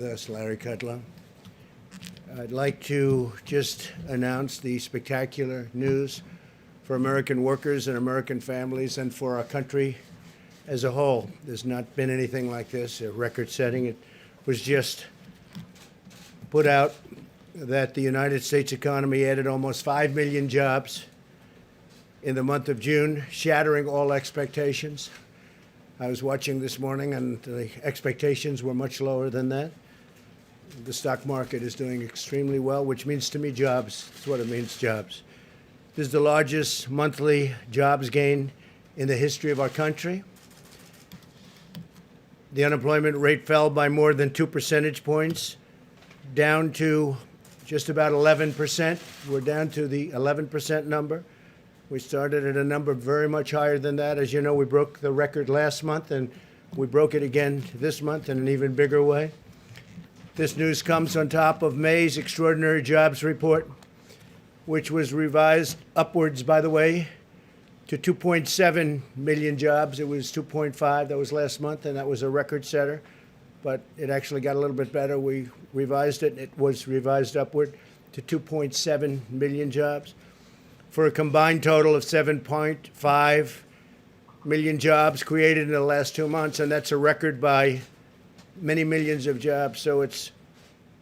That's Larry Kudlow. I'd like to just announce the spectacular news for American workers and American families and for our country as a whole. There's not been anything like this, a record-setting. It was just put out that the United States economy added almost 5 million jobs in the month of June, shattering all expectations. I was watching this morning, and the expectations were much lower than that. The stock market is doing extremely well, which means to me jobs. That's what it means, jobs. This is the largest monthly jobs gain in the history of our country. The unemployment rate fell by more than 2 percentage points, down to just about 11%. We're down to the 11% number. We started at a number very much higher than that. As you know, we broke the record last month, and we broke it again this month in an even bigger way. This news comes on top of May's extraordinary jobs report, which was revised upwards, by the way, to 2.7 million jobs. It was 2.5, that was last month, and that was a record setter. But it actually got a little bit better. We revised it. It was revised upward to 2.7 million jobs for a combined total of 7.5 million jobs created in the last 2 months, and that's a record by many millions of jobs. So it's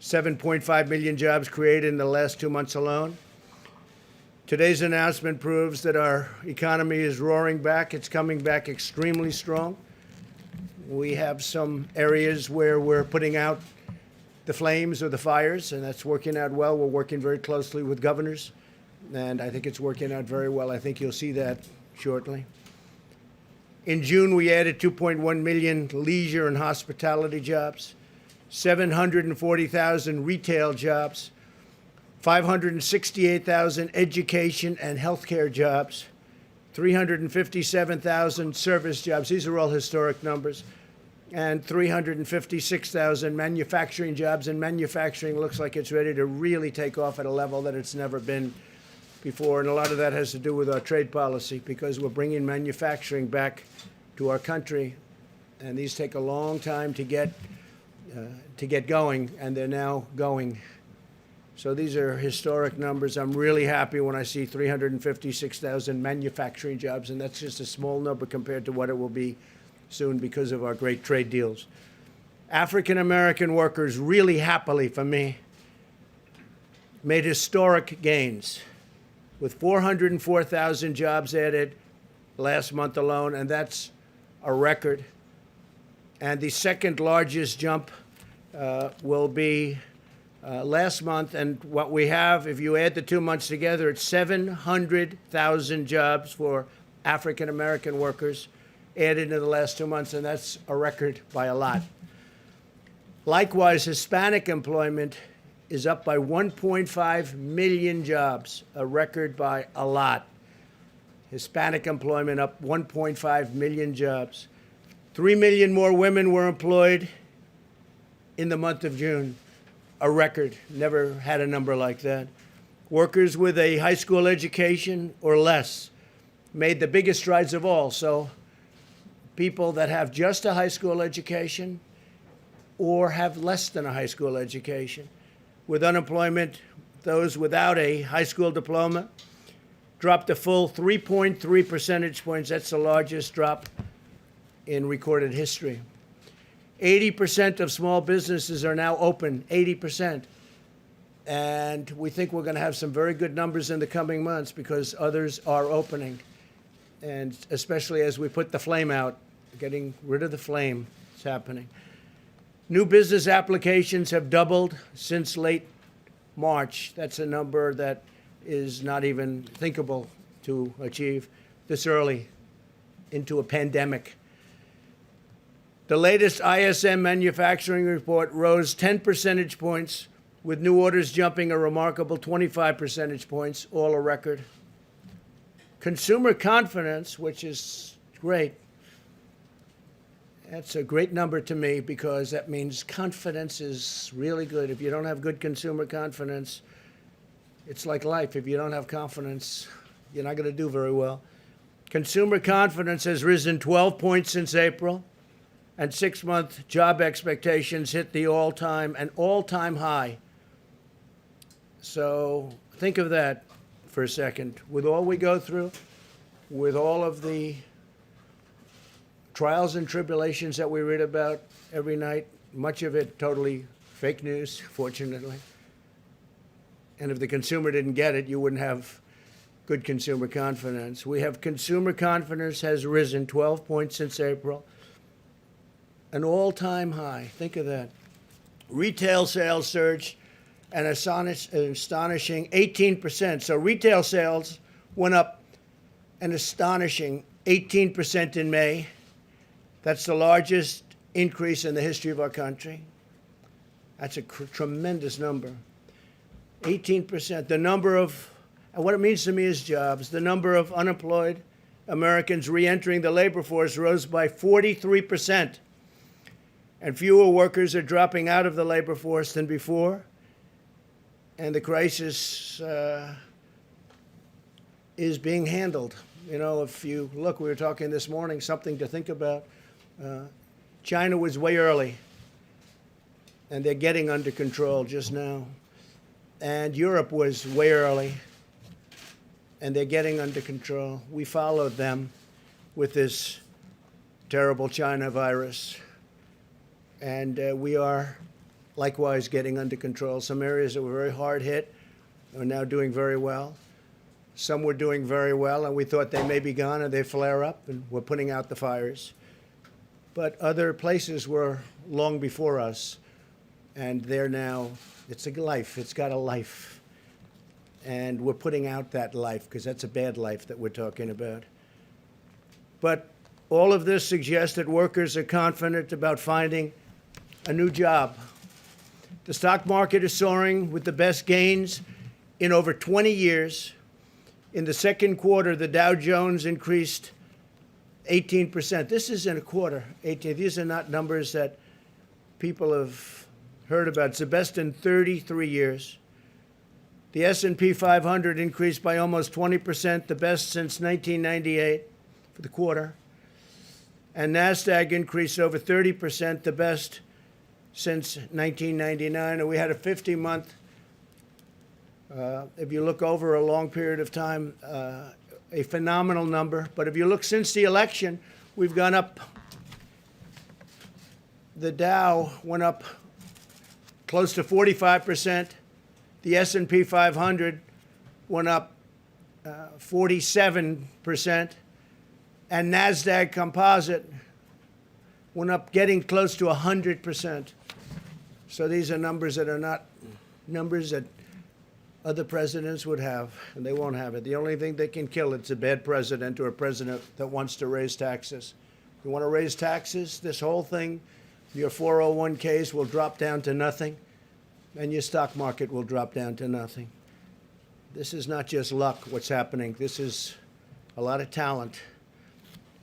7.5 million jobs created in the last 2 months alone. Today's announcement proves that our economy is roaring back. It's coming back extremely strong. We have some areas where we're putting out the flames or the fires, and that's working out well. We're working very closely with governors, and I think it's working out very well. I think you'll see that shortly. In June, we added 2.1 million leisure and hospitality jobs, 740,000 retail jobs, 568,000 education and healthcare jobs, 357,000 service jobs. These are all historic numbers. And 356,000 manufacturing jobs. And manufacturing looks like it's ready to really take off at a level that it's never been before. And a lot of that has to do with our trade policy, because we're bringing manufacturing back to our country. And these take a long time to get going, and they're now going. So these are historic numbers. I'm really happy when I see 356,000 manufacturing jobs, and that's just a small number compared to what it will be soon because of our great trade deals. African-American workers, really happily for me, made historic gains with 404,000 jobs added last month alone, and that's a record. And the second largest jump will be last month, and what we have, if you add the 2 months together, it's 700,000 jobs for African-American workers added in the last 2 months, and that's a record by a lot. Likewise, Hispanic employment is up by 1.5 million jobs, a record by a lot. Hispanic employment up 1.5 million jobs. 3 million more women were employed in the month of June. A record. Never had a number like that. Workers with a high school education or less made the biggest strides of all. So people that have just a high school education or have less than a high school education. With unemployment, those without a high school diploma dropped a full 3.3 percentage points. That's the largest drop in recorded history. 80% of small businesses are now open, 80%. And we think we're going to have some very good numbers in the coming months because others are opening. And especially as we put the flame out, getting rid of the flame, it's happening. New business applications have doubled since late March. That's a number that is not even thinkable to achieve this early into a pandemic. The latest ISM manufacturing report rose 10 percentage points, with new orders jumping a remarkable 25 percentage points, all a record. Consumer confidence, which is great, that's a great number to me because that means confidence is really good. If you don't have good consumer confidence, it's like life. If you don't have confidence, you're not going to do very well. Consumer confidence has risen 12 points since April. and 6-month job expectations hit an all-time high. So think of that for a second. With all we go through, with all of the trials and tribulations that we read about every night, much of it totally fake news, fortunately. And if the consumer didn't get it, you wouldn't have good consumer confidence. We have consumer confidence has risen 12 points since April, an all-time high. Think of that. Retail sales surged an astonishing 18%. So retail sales went up an astonishing 18% in May. That's the largest increase in the history of our country. That's a tremendous number. 18%. The number of, and what it means to me is jobs. The number of unemployed Americans re-entering the labor force rose by 43%. And fewer workers are dropping out of the labor force than before. And the crisis is being handled. You know, if you look, we were talking this morning, something to think about. China was way early, and they're getting under control just now. And Europe was way early, and they're getting under control. We followed them with this terrible China virus, and we are likewise getting under control. Some areas that were very hard hit are now doing very well. Some were doing very well, and we thought they may be gone, and they flare up, and we're putting out the fires. But other places were long before us, and they're now, it's a life. It's got a life. And we're putting out that life, because that's a bad life that we're talking about. But all of this suggests that workers are confident about finding a new job. The stock market is soaring with the best gains in over 20 years. In the second quarter, the Dow Jones increased 18%. This is in a quarter, 18. These are not numbers that people have heard about. It's the best in 33 years. The S&P 500 increased by almost 20%, the best since 1998 for the quarter. And NASDAQ increased over 30%, the best since 1999. And we had a 50-month, if you look over a long period of time, a phenomenal number. But if you look since the election, we've gone up. The Dow went up close to 45%. The S&P 500 went up 47%. And NASDAQ Composite went up getting close to 100%. So these are numbers that are not numbers that other presidents would have, and they won't have it. The only thing they can kill it's a bad president or a president that wants to raise taxes. You want to raise taxes, this whole thing, your 401ks will drop down to nothing, and your stock market will drop down to nothing. This is not just luck, what's happening. This is a lot of talent.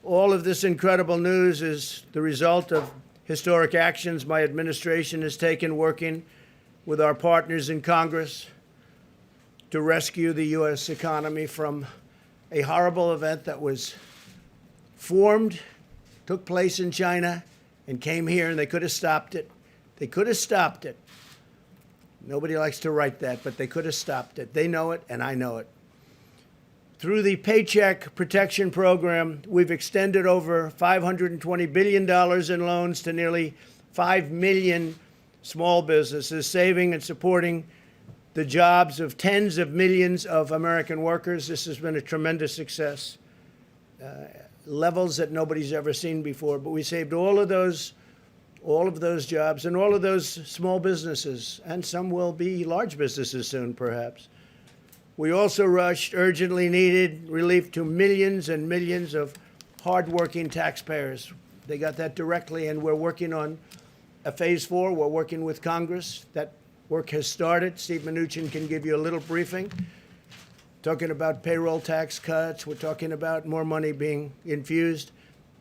All of this incredible news is the result of historic actions my administration has taken working with our partners in Congress to rescue the U.S. economy from a horrible event that was formed, took place in China, and came here, and they could have stopped it. They could have stopped it. Nobody likes to write that, but they could have stopped it. They know it, and I know it. Through the Paycheck Protection Program, we've extended over $520 billion in loans to nearly 5 million small businesses, saving and supporting the jobs of tens of millions of American workers. This has been a tremendous success, levels that nobody's ever seen before. But we saved all of those jobs and all of those small businesses, and some will be large businesses soon, perhaps. We also rushed urgently needed relief to millions and millions of hardworking taxpayers. They got that directly, and we're working on a phase 4. We're working with Congress. That work has started. Steve Mnuchin can give you a little briefing. Talking about payroll tax cuts. We're talking about more money being infused.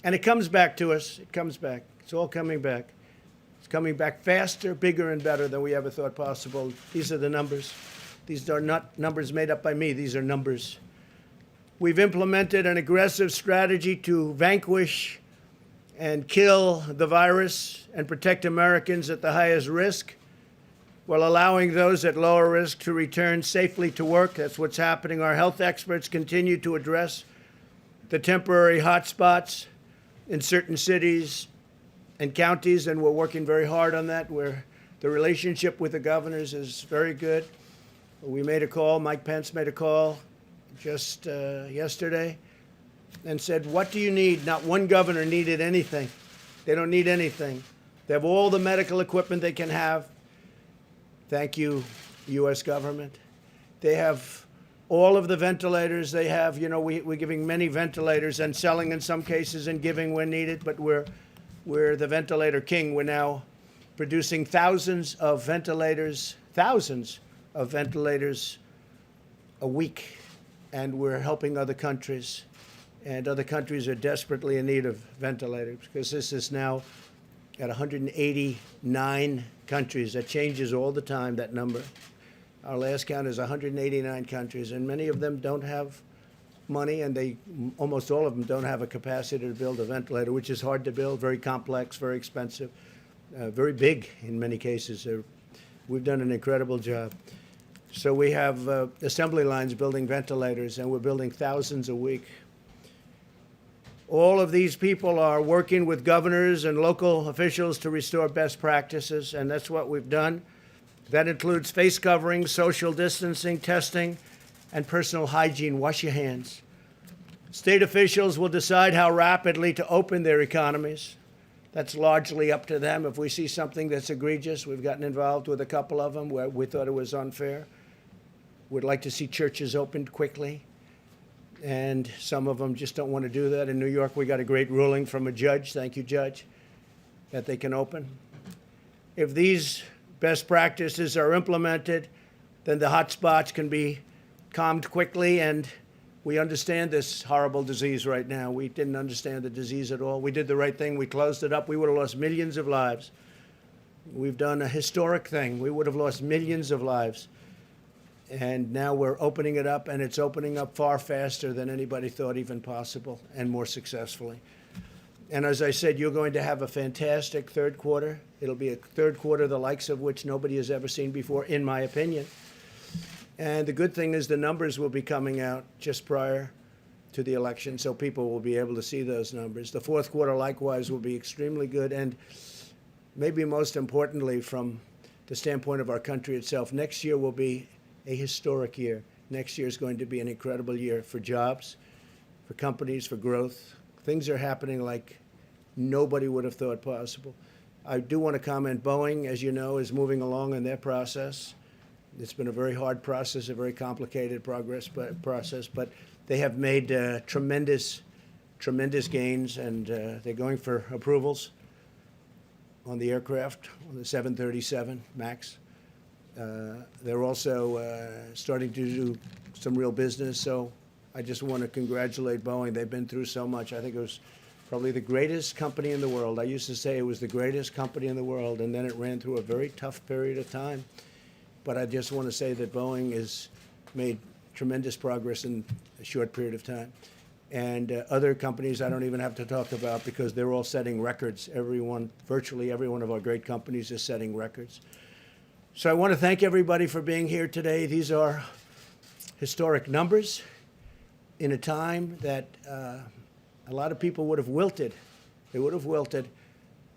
And it comes back to us. It comes back. It's all coming back. It's coming back faster, bigger, and better than we ever thought possible. These are the numbers. These are not numbers made up by me. These are numbers. We've implemented an aggressive strategy to vanquish and kill the virus and protect Americans at the highest risk while allowing those at lower risk to return safely to work. That's what's happening. Our health experts continue to address the temporary hotspots in certain cities and counties, and we're working very hard on that, where the relationship with the governors is very good. We made a call, Mike Pence made a call just yesterday and said, what do you need? Not one governor needed anything. They don't need anything. They have all the medical equipment they can have. Thank you, U.S. government. They have all of the ventilators they have. You know, we're giving many ventilators and selling in some cases and giving when needed, but we're the ventilator king. We're now producing thousands of ventilators a week, and we're helping other countries. And other countries are desperately in need of ventilators, because this is now at 189 countries. That changes all the time, that number. Our last count is 189 countries, and many of them don't have money, and almost all of them don't have a capacity to build a ventilator, which is hard to build, very complex, very expensive, very big in many cases. We've done an incredible job. So we have assembly lines building ventilators, and we're building thousands a week. All of these people are working with governors and local officials to restore best practices, and that's what we've done. That includes face coverings, social distancing, testing, and personal hygiene. Wash your hands. State officials will decide how rapidly to open their economies. That's largely up to them. If we see something that's egregious, we've gotten involved with a couple of them where we thought it was unfair. We'd like to see churches opened quickly, and some of them just don't want to do that. In New York, we got a great ruling from a judge, thank you, Judge, that they can open. If these best practices are implemented, then the hot spots can be calmed quickly, and we understand this horrible disease right now. We didn't understand the disease at all. We did the right thing. We closed it up. We would have lost millions of lives. We've done a historic thing. We would have lost millions of lives. And now we're opening it up, and it's opening up far faster than anybody thought even possible, and more successfully. And as I said, you're going to have a fantastic third quarter. It'll be a third quarter the likes of which nobody has ever seen before, in my opinion. And the good thing is the numbers will be coming out just prior to the election, so people will be able to see those numbers. The fourth quarter, likewise, will be extremely good, and maybe most importantly, from the standpoint of our country itself, next year will be a historic year. Next year is going to be an incredible year for jobs, for companies, for growth. Things are happening like nobody would have thought possible. I do want to comment, Boeing, as you know, is moving along in their process. It's been a very hard process, a very complicated process, but they have made tremendous gains, and they're going for approvals on the aircraft, on the 737 MAX. They're also starting to do some real business, so I just want to congratulate Boeing. They've been through so much. I think it was probably the greatest company in the world. I used to say it was the greatest company in the world, and then it ran through a very tough period of time. But I just want to say that Boeing has made tremendous progress in a short period of time. And other companies I don't even have to talk about, because they're all setting records. Virtually every one of our great companies is setting records. So I want to thank everybody for being here today. These are historic numbers in a time that a lot of people would have wilted. They would have wilted,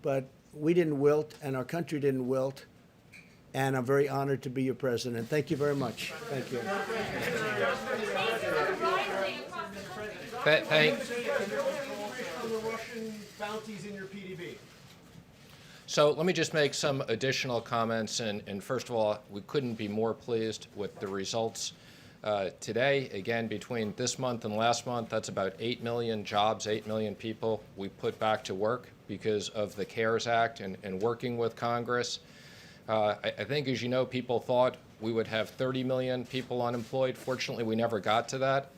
but we didn't wilt, and our country didn't wilt. And I'm very honored to be your president. Thank you very much. Thank you. So let me just make some additional comments. And first of all, we couldn't be more pleased with the results today. Again, between this month and last month, that's about 8 million jobs, 8 million people we put back to work because of the CARES Act and working with Congress. I think, as you know, people thought we would have 30 million people unemployed. Fortunately, we never got to that.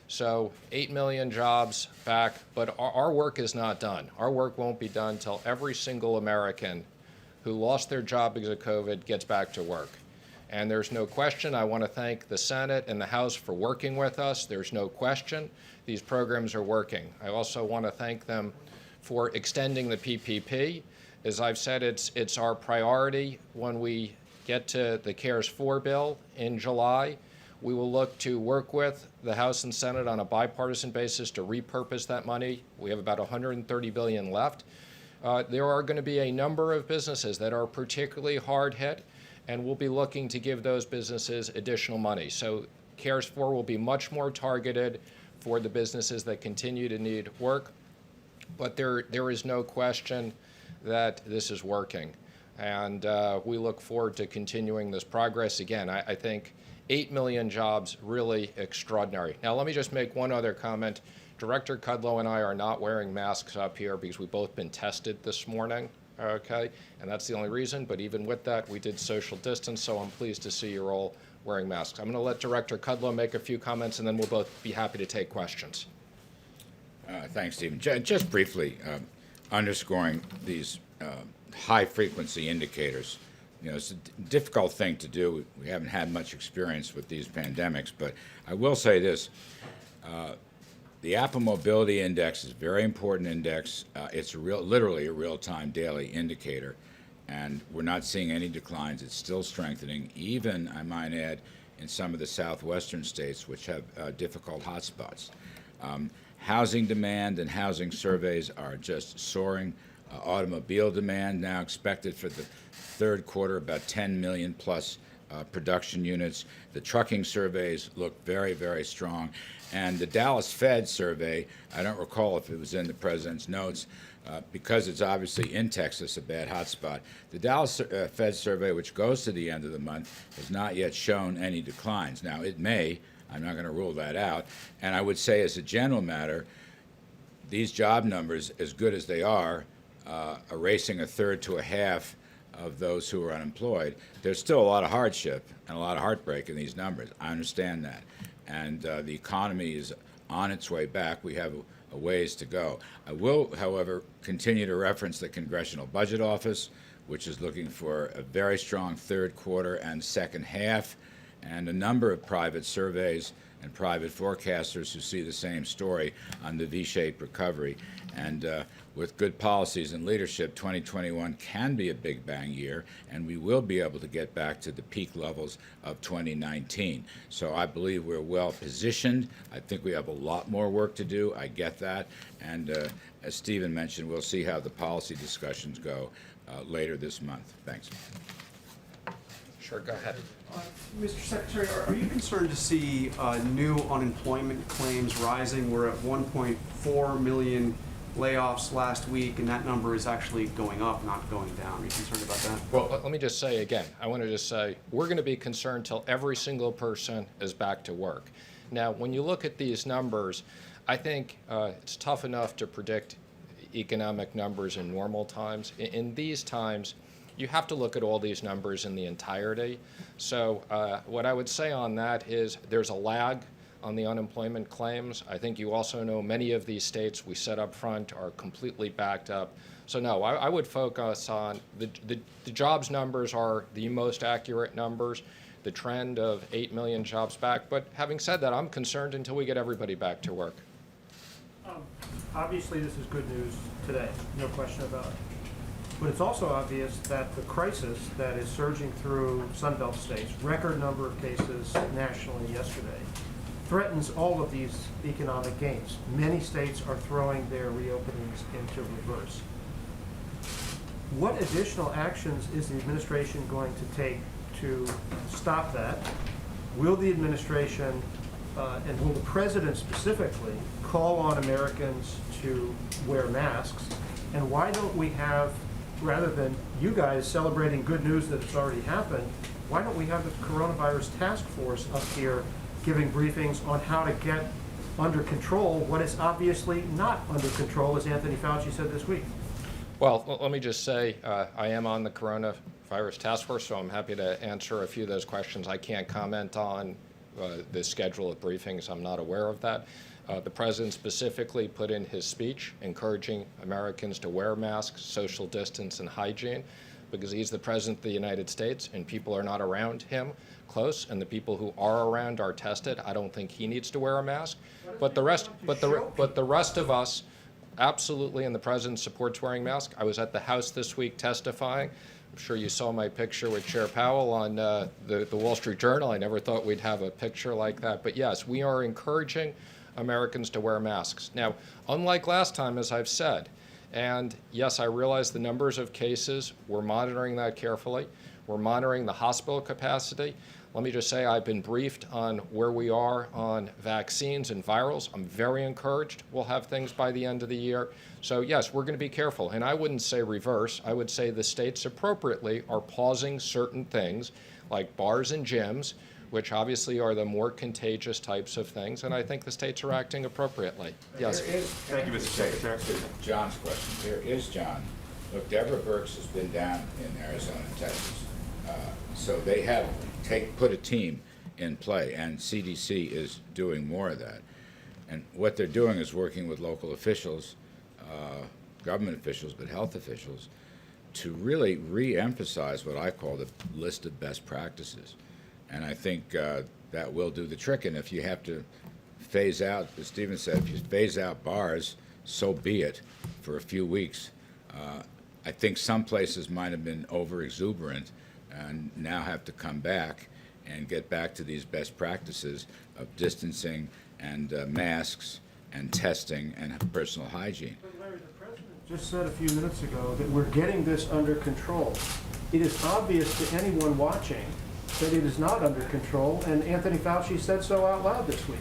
So 8 million jobs back, but our work is not done. Our work won't be done until every single American who lost their job because of COVID gets back to work. And there's no question, I want to thank the Senate and the House for working with us. There's no question these programs are working. I also want to thank them for extending the PPP. As I've said, it's our priority when we get to the CARES 4 bill in July. We will look to work with the House and Senate on a bipartisan basis to repurpose that money. We have about $130 billion left. There are going to be a number of businesses that are particularly hard hit, and we'll be looking to give those businesses additional money. So CARES 4 will be much more targeted for the businesses that continue to need work. But there is no question that this is working. And we look forward to continuing this progress. Again, I think 8 million jobs, really extraordinary. Now, let me just make one other comment. Director Kudlow and I are not wearing masks up here because we've both been tested this morning, okay? And that's the only reason, but even with that, we did social distance, so I'm pleased to see you're all wearing masks. I'm gonna let Director Kudlow make a few comments, and then we'll both be happy to take questions. Thanks, Stephen. Just briefly, underscoring these high-frequency indicators. You know, it's a difficult thing to do. We haven't had much experience with these pandemics, but I will say this. The Apple Mobility Index is a very important index. It's literally a real-time daily indicator, and we're not seeing any declines. It's still strengthening, even, I might add, in some of the southwestern states, which have difficult hotspots. Housing demand and housing surveys are just soaring. Automobile demand now expected for the third quarter, about 10 million plus production units. The trucking surveys look very, very strong. And the Dallas Fed survey, I don't recall if it was in the president's notes, because it's obviously in Texas, a bad hotspot. The Dallas Fed survey, which goes to the end of the month, has not yet shown any declines. Now, it may. I'm not going to rule that out. And I would say, as a general matter, these job numbers, as good as they are, erasing a third to a half of those who are unemployed, there's still a lot of hardship and a lot of heartbreak in these numbers. I understand that. And the economy is on its way back. We have a ways to go. I will, however, continue to reference the Congressional Budget Office, which is looking for a very strong third quarter and second half, and a number of private surveys and private forecasters who see the same story on the V-shaped recovery. And with good policies and leadership, 2021 can be a big bang year, and we will be able to get back to the peak levels of 2019. So I believe we're well positioned. I think we have a lot more work to do. I get that. And as Stephen mentioned, we'll see how the policy discussions go later this month. Thanks. Sure, go ahead. Mr. Secretary, are you concerned to see new unemployment claims rising? We're at 1.4 million layoffs last week, and that number is actually going up, not going down. Are you concerned about that? Well, let me just say again, I want to just say we're going to be concerned till every single person is back to work. Now, when you look at these numbers, I think it's tough enough to predict economic numbers in normal times. In these times, you have to look at all these numbers in the entirety. So what I would say on that is there's a lag on the unemployment claims. I think you also know many of these states we set up front are completely backed up. So no, I would focus on the jobs numbers are the most accurate numbers, the trend of 8 million jobs back. But having said that, I'm concerned until we get everybody back to work. Obviously, this is good news today, no question about it. But it's also obvious that the crisis that is surging through Sunbelt states, record number of cases nationally yesterday, threatens all of these economic gains. Many states are throwing their reopenings into reverse. What additional actions is the administration going to take to stop that? Will the administration, and will the president specifically, call on Americans to wear masks? And why don't we have, rather than you guys celebrating good news that it's already happened, why don't we have the coronavirus task force up here giving briefings on how to get under control what is obviously not under control, as Anthony Fauci said this week? Well, let me just say I am on the coronavirus task force, so I'm happy to answer a few of those questions. I can't comment on the schedule of briefings. I'm not aware of that. The president specifically put in his speech encouraging Americans to wear masks, social distance, and hygiene, because he's the president of the United States and people are not around him close, and the people who are around are tested. I don't think he needs to wear a mask, but the rest of us absolutely, and the president supports wearing masks. I was at the House this week testifying. I'm sure you saw my picture with Chair Powell on the Wall Street Journal. I never thought we'd have a picture like that. But yes, we are encouraging Americans to wear masks. Now, unlike last time, as I've said, and yes, I realize the numbers of cases, we're monitoring that carefully. We're monitoring the hospital capacity. Let me just say I've been briefed on where we are on vaccines and virals. I'm very encouraged we'll have things by the end of the year. So yes, we're going to be careful. And I wouldn't say reverse. I would say the states appropriately are pausing certain things like bars and gyms, which obviously are the more contagious types of things. And I think the states are acting appropriately. Yes. Thank you, Mr. Secretary. John's question. There is John. Look, Deborah Birx has been down in Arizona and Texas. So they have put a team in play, and CDC is doing more of that. And what they're doing is working with local officials, government officials, but health officials, to really re-emphasize what I call the list of best practices. And I think that will do the trick. And if you have to phase out, as Stephen said, if you phase out bars, so be it for a few weeks. I think some places might have been over-exuberant and now have to come back and get back to these best practices of distancing and masks and testing and personal hygiene. But Larry, the president just said a few minutes ago that we're getting this under control. It is obvious to anyone watching that it is not under control, and Anthony Fauci said so out loud this week.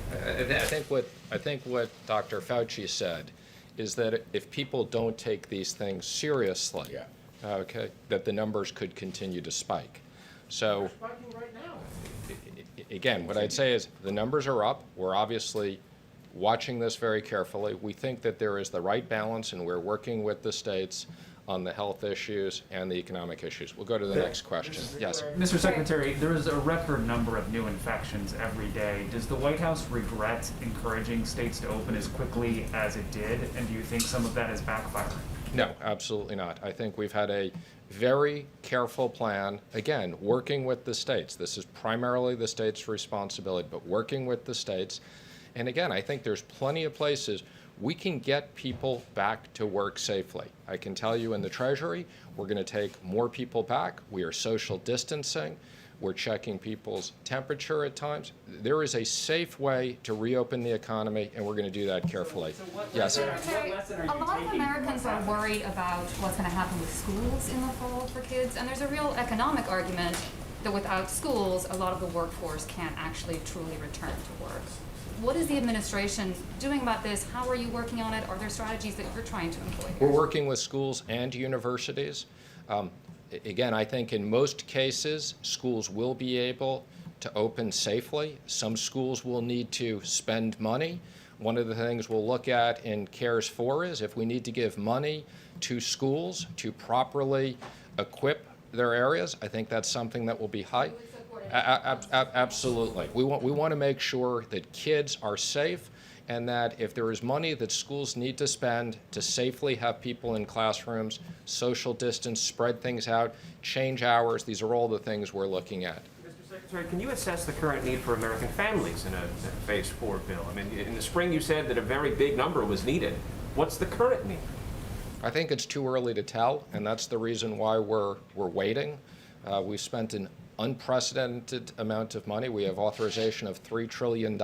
I think what Dr. Fauci said is that if people don't take these things seriously, Yeah. okay, that the numbers could continue to spike. So They're spiking right now. again, what I'd say is the numbers are up. We're obviously watching this very carefully. We think that there is the right balance, and we're working with the states on the health issues and the economic issues. We'll go to the next question. Yes. Mr. Secretary, there is a record number of new infections every day. Does the White House regret encouraging states to open as quickly as it did? And do you think some of that is backfiring? No, absolutely not. I think we've had a very careful plan, again, working with the states. This is primarily the states' responsibility, but working with the states. And again, I think there's plenty of places we can get people back to work safely. I can tell you in the Treasury, we're going to take more people back. We are social distancing. We're checking people's temperature at times. There is a safe way to reopen the economy, and we're going to do that carefully. Yes. Secretary, a lot of Americans are worried about what's going to happen with schools in the fall for kids, and there's a real economic argument that without schools, a lot of the workforce can't actually truly return to work. What is the administration doing about this? How are you working on it? Are there strategies that you're trying to employ here? We're working with schools and universities. Again, I think in most cases, schools will be able to open safely. Some schools will need to spend money. One of the things we'll look at in CARES 4 is if we need to give money to schools to properly equip their areas, I think that's something that will be high. Absolutely. We want to make sure that kids are safe, and that if there is money that schools need to spend to safely have people in classrooms, social distance, spread things out, change hours, these are all the things we're looking at. Mr. Secretary, can you assess the current need for American families in a Phase 4 bill? I mean, in the spring you said that a very big number was needed. What's the current need? I think it's too early to tell, and that's the reason why we're waiting. We've spent an unprecedented amount of money. We have authorization of $3 trillion.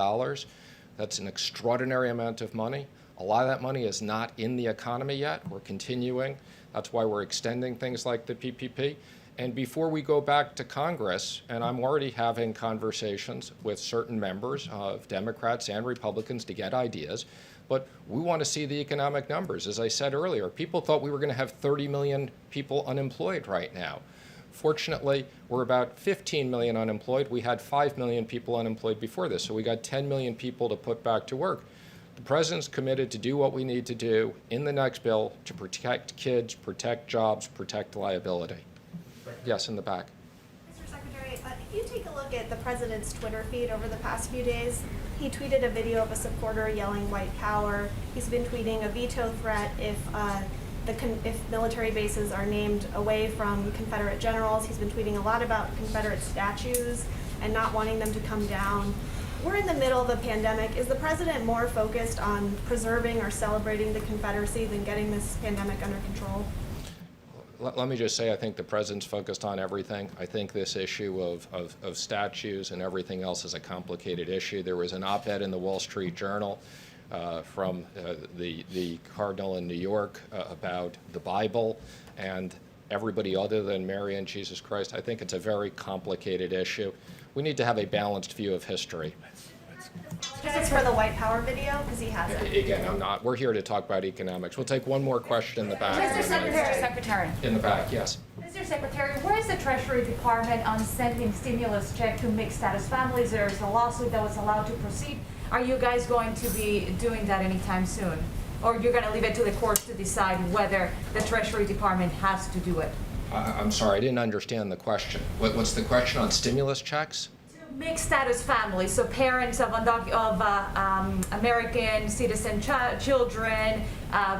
That's an extraordinary amount of money. A lot of that money is not in the economy yet. We're continuing. That's why we're extending things like the PPP. And before we go back to Congress, and I'm already having conversations with certain members of Democrats and Republicans to get ideas, but we want to see the economic numbers. As I said earlier, people thought we were going to have 30 million people unemployed right now. Fortunately, we're about 15 million unemployed. We had 5 million people unemployed before this, so we got 10 million people to put back to work. The president's committed to do what we need to do in the next bill to protect kids, protect jobs, protect liability. Yes, in the back. Mr. Secretary, if you take a look at the president's Twitter feed over the past few days, he tweeted a video of a supporter yelling "White Power." He's been tweeting a veto threat if military bases are named away from Confederate generals. He's been tweeting a lot about Confederate statues and not wanting them to come down. We're in the middle of a pandemic. Is the president more focused on preserving or celebrating the Confederacy than getting this pandemic under control? Let me just say, I think the president's focused on everything. I think this issue of statues and everything else is a complicated issue. There was an op-ed in the Wall Street Journal from the cardinal in New York about the Bible and everybody other than Mary and Jesus Christ. I think it's a very complicated issue. We need to have a balanced view of history. This is for the white power video, because he has it. Again, I'm not. We're here to talk about economics. We'll take one more question in the back. Mr. Secretary. In the back, yes. Mr. Secretary, where is the Treasury Department on sending stimulus check to mixed status families? There's a lawsuit that was allowed to proceed. Are you guys going to be doing that anytime soon? Or you're going to leave it to the courts to decide whether the Treasury Department has to do it? I'm sorry, I didn't understand the question. What's the question on stimulus checks? Mixed status families, so parents of American citizen children,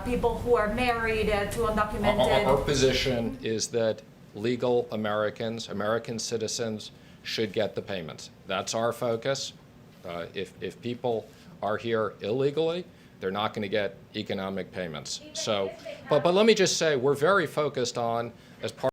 people who are married to undocumented. Our position is that legal Americans, American citizens, should get the payments. That's our focus. If people are here illegally, they're not going to get economic payments. So, but let me just say, we're very focused on, as part